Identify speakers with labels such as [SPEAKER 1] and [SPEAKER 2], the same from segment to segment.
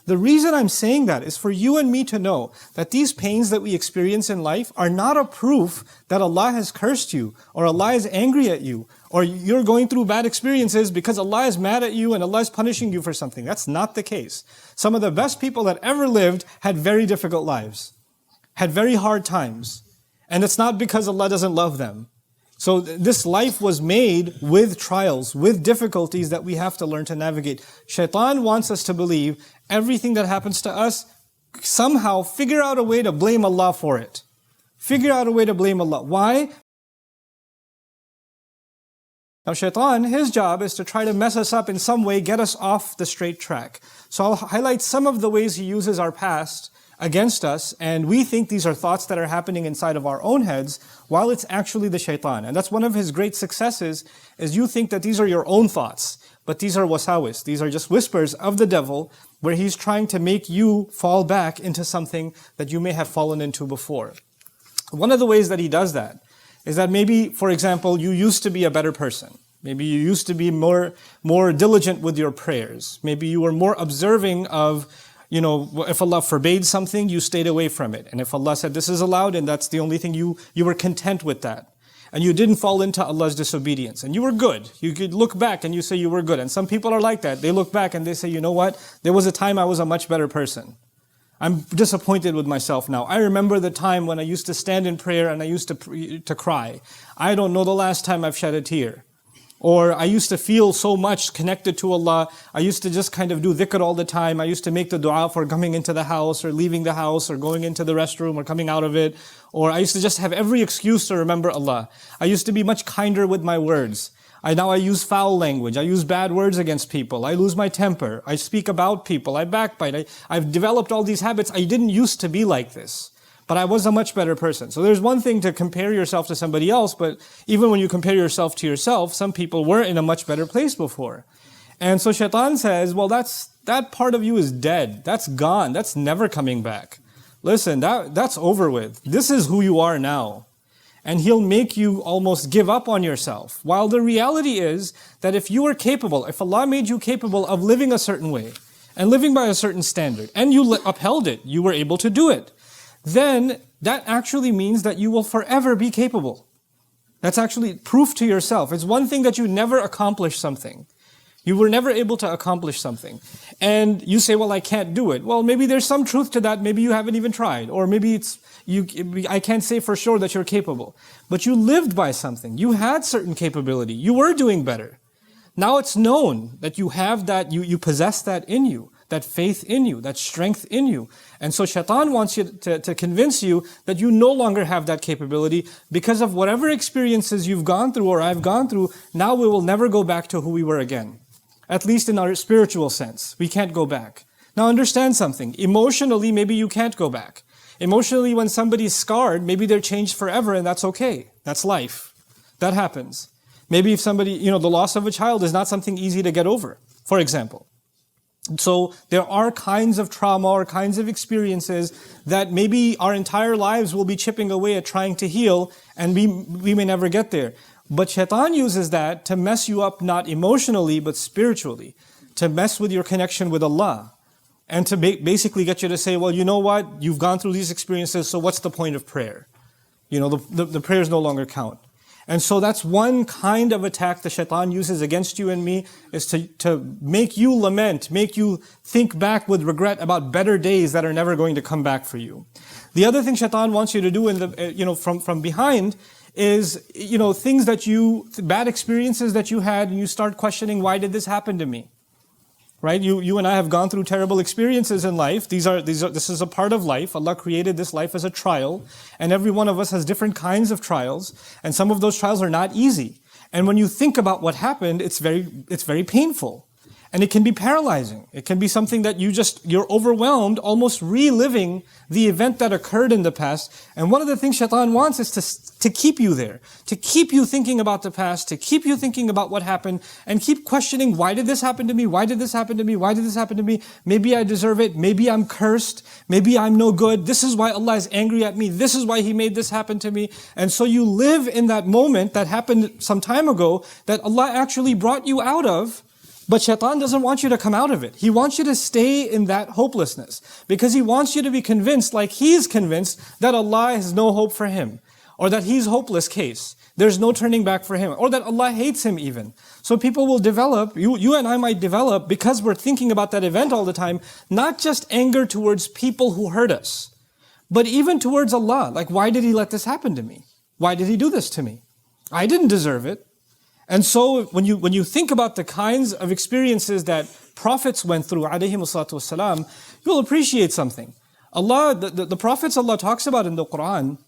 [SPEAKER 1] The reason I'm saying that is for you and me to know that these pains that we experience in life are not a proof that Allah has cursed you, or Allah is angry at you, or you're going through bad experiences because Allah is mad at you and Allah is punishing you for something. That's not the case. Some of the best people that ever lived had very difficult lives, had very hard times. And it's not because Allah doesn't love them. So this life was made with trials, with difficulties that we have to learn to navigate. Shaitan wants us to believe everything that happens to us, somehow figure out a way to blame Allah for it. Figure out a way to blame Allah. Why? Now Shaitan, his job is to try to mess us up in some way, get us off the straight track. So I'll highlight some of the ways he uses our past against us, and we think these are thoughts that are happening inside of our own heads, while it's actually the shaitan. And that's one of his great successes, is you think that these are your own thoughts, but these are wasawis. These are just whispers of the devil, where he's trying to make you fall back into something that you may have fallen into before. One of the ways that he does that is that maybe, for example, you used to be a better person. Maybe you used to be more diligent with your prayers. Maybe you were more observing of, if Allah forbade something, you stayed away from it. And if Allah said this is allowed, and that's the only thing, you were content with that. And you didn't fall into Allah's disobedience. And you were good. You could look back and you say you were good. And some people are like that. They look back and they say, you know what? There was a time I was a much better person. I'm disappointed with myself now. I remember the time when I used to stand in prayer and I used to cry. I don't know the last time I've shed a tear. Or I used to feel so much connected to Allah. I used to just kind of do dhikr all the time. I used to make the dua for coming into the house or leaving the house or going into the restroom or coming out of it. Or I used to just have every excuse to remember Allah. I used to be much kinder with my words. Now I use foul language. I use bad words against people. I lose my temper. I speak about people. I backbite. I've developed all these habits. I didn't used to be like this. But I was a much better person. So there's one thing to compare yourself to somebody else, but even when you compare yourself to yourself, some people were in a much better place before. And so Shaitan says, well, that part of you is dead. That's gone. That's never coming back. Listen, that's over with. This is who you are now. And he'll make you almost give up on yourself. While the reality is that if you were capable, if Allah made you capable of living a certain way and living by a certain standard, and you upheld it, you were able to do it, then that actually means that you will forever be capable. That's actually proof to yourself. It's one thing that you never accomplish something. You were never able to accomplish something. And you say, well, I can't do it. Well, maybe there's some truth to that. Maybe you haven't even tried. Or maybe I can't say for sure that you're capable. But you lived by something. You had certain capability. You were doing better. Now it's known that you have that, you possess that in you. That faith in you, that strength in you. And so Shaitan wants you to convince you that you no longer have that capability because of whatever experiences you've gone through or I've gone through. Now we will never go back to who we were again. At least in our spiritual sense. We can't go back. Now understand something. Emotionally, maybe you can't go back. Emotionally, when somebody's scarred, maybe they're changed forever and that's okay. That's life. That happens. Maybe if somebody, the loss of a child is not something easy to get over, for example. So there are kinds of trauma or kinds of experiences that maybe our entire lives will be chipping away at trying to heal, and we may never get there. But Shaitan uses that to mess you up not emotionally but spiritually, to mess with your connection with Allah, and to basically get you to say, well, you know what, you've gone through these experiences, so what's the point of prayer? The prayers no longer count. And so that's one kind of attack the Shaitan uses against you and me, is to make you lament, make you think back with regret about better days that are never going to come back for you. The other thing Shaitan wants you to do from behind is, things bad experiences that you had, and you start questioning, why did this happen to me? Right? You and I have gone through terrible experiences in life. This is a part of life. Allah created this life as a trial, and every one of us has different kinds of trials, and some of those trials are not easy. And when you think about what happened, it's very painful. And it can be paralyzing. It can be something that you're overwhelmed, almost reliving the event that occurred in the past. And one of the things Shaitan wants is to keep you there, to keep you thinking about the past, to keep you thinking about what happened, and keep questioning, why did this happen to me? Why did this happen to me? Why did this happen to me? Maybe I deserve it. Maybe I'm cursed. Maybe I'm no good. This is why Allah is angry at me. This is why He made this happen to me. And so you live in that moment that happened some time ago that Allah actually brought you out of, But shaitan doesn't want you to come out of it. He wants you to stay in that hopelessness because he wants you to be convinced, like he's convinced, that Allah has no hope for him, or that he's hopeless case. There's no turning back for him, or that Allah hates him even. So people will develop, you and I might develop, because we're thinking about that event all the time, not just anger towards people who hurt us, but even towards Allah. Like, why did he let this happen to me? Why did he do this to me? I didn't deserve it. And so when you think about the kinds of experiences that prophets went through, alayhimu salatu wassalam, you'll appreciate something. Allah, the prophets Allah talks about in the Quran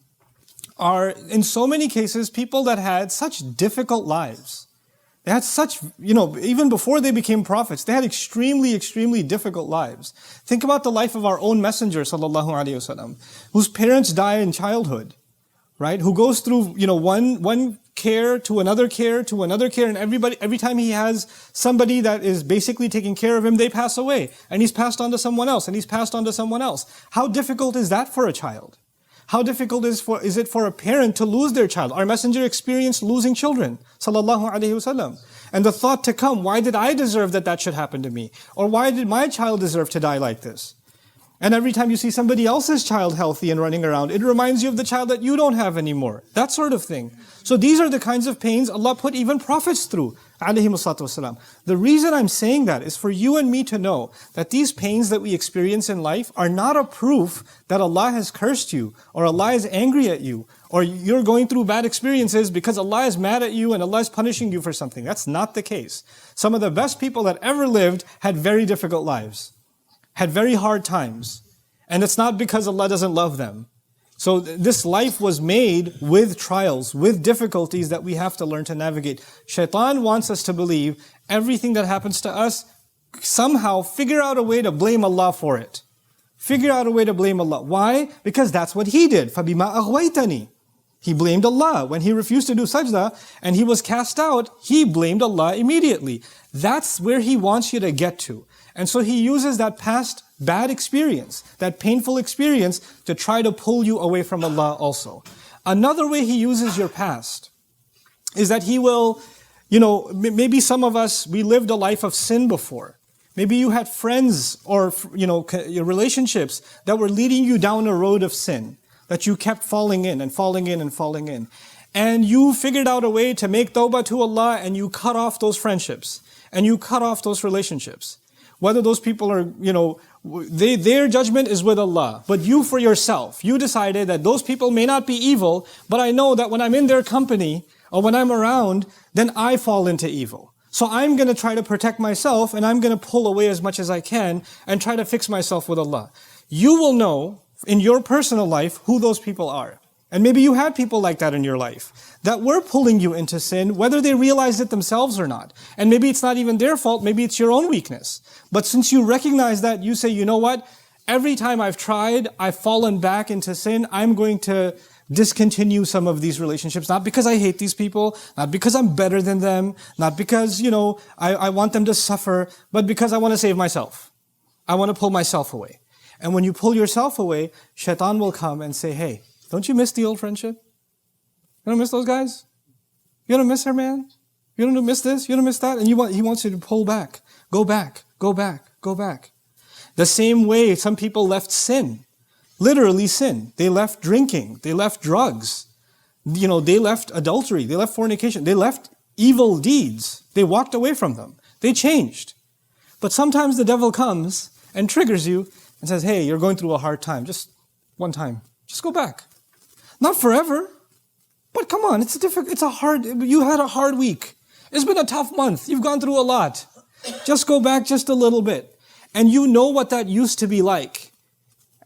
[SPEAKER 1] are, in so many cases, people that had such difficult lives. They had such, even before they became prophets, they had extremely, extremely difficult lives. Think about the life of our own messenger, sallallahu alaihi wasallam, whose parents die in childhood, right? Who goes through, one care to another care to another care, and every time he has somebody that is basically taking care of him, they pass away, and he's passed on to someone else, and he's passed on to someone else. How difficult is that for a child? How difficult is it for a parent to lose their child? Our messenger experienced losing children, sallallahu alaihi wasallam. And the thought to come, why did I deserve that should happen to me? Or why did my child deserve to die like this? And every time you see somebody else's child healthy and running around, it reminds you of the child that you don't have anymore. That sort of thing. So these are the kinds of pains Allah put even prophets through, alayhimu salatu wasalam. The reason I'm saying that is for you and me to know that these pains that we experience in life are not a proof that Allah has cursed you, or Allah is angry at you, or you're going through bad experiences because Allah is mad at you and Allah is punishing you for something. That's not the case. Some of the best people that ever lived had very difficult lives, had very hard times. And it's not because Allah doesn't love them. So this life was made with trials, with difficulties that we have to learn to navigate. Shaitan wants us to believe everything that happens to us, somehow figure out a way to blame Allah for it. Figure out a way to blame Allah. Why? Because that's what he did. فَبِمَا أَغْوَيْتَنِي. He blamed Allah. When he refused to do sajda and he was cast out, he blamed Allah immediately. That's where he wants you to get to. And so he uses that past bad experience, that painful experience, to try to pull you away from Allah also. Another way he uses your past is that he will, maybe some of us, we lived a life of sin before. Maybe you had friends or, your relationships that were leading you down a road of sin, that you kept falling in and falling in and falling in. And you figured out a way to make tawbah to Allah, and you cut off those friendships, and you cut off those relationships. Whether those people are, their judgment is with Allah. But you for yourself, you decided that those people may not be evil, but I know that when I'm in their company, or when I'm around, then I fall into evil. So I'm going to try to protect myself, and I'm going to pull away as much as I can, and try to fix myself with Allah. You will know in your personal life who those people are. And maybe you had people like that in your life that were pulling you into sin, whether they realized it themselves or not. And maybe it's not even their fault, maybe it's your own weakness. But since you recognize that, you say, you know what? Every time I've tried, I've fallen back into sin, I'm going to discontinue some of these relationships, not because I hate these people, not because I'm better than them, not because, I want them to suffer, but because I want to save myself. I want to pull myself away. And when you pull yourself away, shaitan will come and say, hey, don't you miss the old friendship? You don't miss those guys? You don't miss her, man? You don't miss this? You don't miss that? And he wants you to pull back. Go back. Go back. Go back. The same way some people left sin. Literally sin. They left drinking. They left drugs. They left adultery. They left fornication. They left evil deeds. They walked away from them. They changed. But sometimes the devil comes and triggers you and says, hey, you're going through a hard time. Just one time. Just go back. Not forever. But come on, you had a hard week. It's been a tough month. You've gone through a lot. Just go back just a little bit. And you know what that used to be like.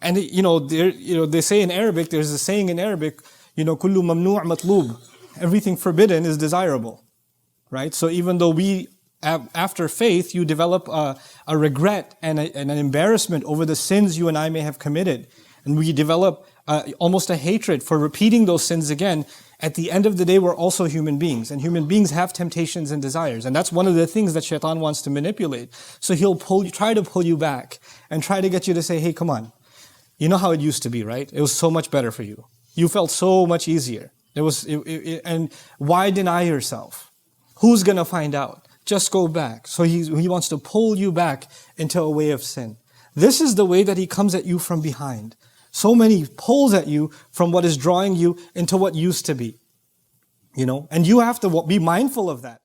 [SPEAKER 1] And they say in Arabic, there's a saying in Arabic, kullu mamnu' matlub. Everything forbidden is desirable. Right? So even though after faith, you develop a regret and an embarrassment over the sins you and I may have committed. And we develop almost a hatred for repeating those sins again. At the end of the day, we're also human beings. And human beings have temptations and desires. And that's one of the things that shaitan wants to manipulate. So he'll try to pull you back and try to get you to say, hey, come on. You know how it used to be, right? It was so much better for you. You felt so much easier. And why deny yourself? Who's going to find out? just go back. So he wants to pull you back into a way of sin. This is the way that he comes at you from behind. So many pulls at you from what is drawing you into what used to be. And you have to be mindful of that.